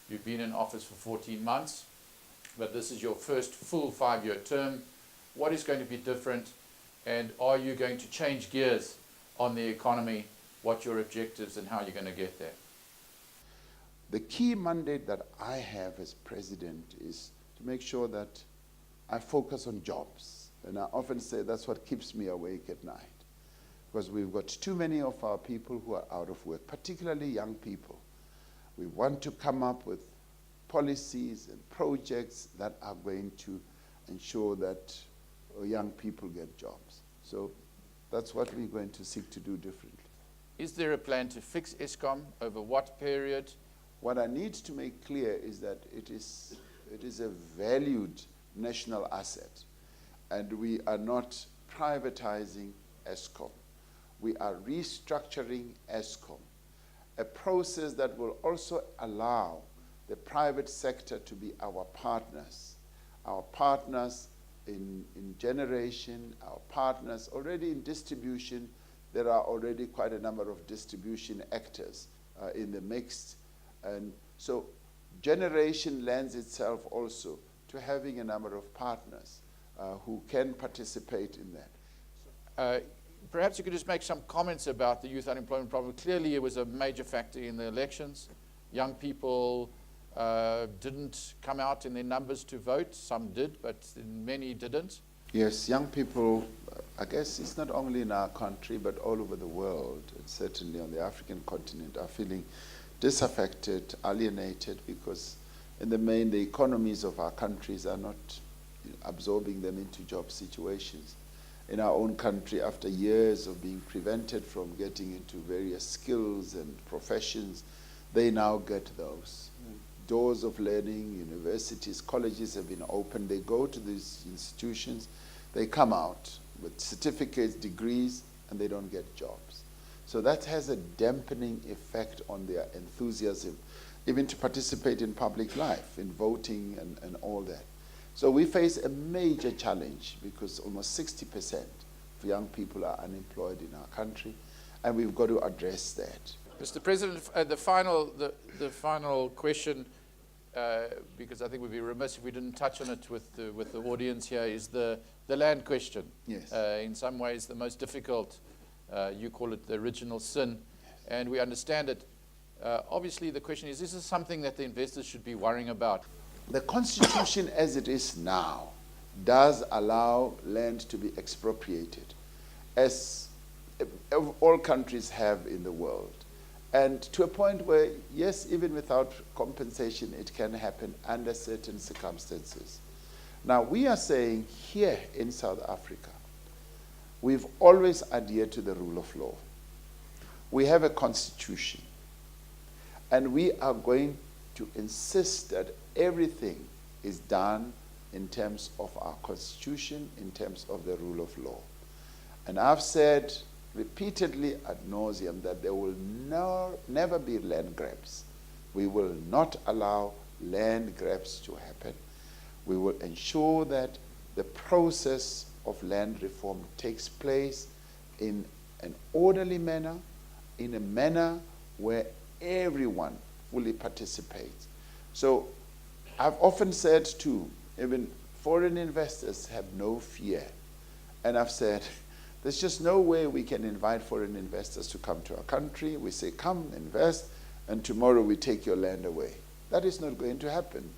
You've been in office for 14 months, but this is your first full 5-year term. What is going to be different, and are you going to change gears on the economy? What your objectives and how you're going to get there? The key mandate that I have as president is to make sure that I focus on jobs. And I often say that's what keeps me awake at night. Because we've got too many of our people who are out of work, particularly young people. We want to come up with policies and projects that are going to ensure that young people get jobs. So that's what we're going to seek to do differently. Is there a plan to fix Eskom? Over what period? What I need to make clear is that it is a valued national asset, and we are not privatizing Eskom. We are restructuring Eskom, a process that will also allow the private sector to be our partners in generation, our partners already in distribution. There are already quite a number of distribution actors in the mix. And so generation lends itself also to having a number of partners who can participate in that. Perhaps you could just make some comments about the youth unemployment problem. Clearly it was a major factor in the elections. Young people didn't come out in their numbers to vote. Some did, but many didn't. Yes, young people, I guess it's not only in our country, but all over the world, and certainly on the African continent, are feeling disaffected, alienated, because in the main, the economies of our countries are not absorbing them into job situations. In our own country, after years of being prevented from getting into various skills and professions, they now get those. Doors of learning, universities, colleges have been opened. They go to these institutions, they come out with certificates, degrees, and they don't get jobs. So that has a dampening effect on their enthusiasm, even to participate in public life, in voting and all that. So we face a major challenge because almost 60% of young people are unemployed in our country, and we've got to address that. Mr. President, the final question, because I think we'd be remiss if we didn't touch on it with the audience here, is the land question. Yes. In some ways the most difficult. You call it the original sin. Yes. And we understand it. Obviously the question is this something that the investors should be worrying about? The Constitution as it is now does allow land to be expropriated, as all countries have in the world. And to a point where, yes, even without compensation, it can happen under certain circumstances. Now, we are saying here in South Africa, we've always adhered to the rule of law. We have a constitution, and we are going to insist that everything is done in terms of our constitution, in terms of the rule of law. And I've said repeatedly ad nauseum that there will never be land grabs. We will not allow land grabs to happen. We will ensure that the process of land reform takes place in an orderly manner, in a manner where everyone fully participates. So I've often said too, even foreign investors have no fear. And I've said, there's just no way we can invite foreign investors to come to our country. We say, come, invest, and tomorrow we take your land away. That is not going to happen.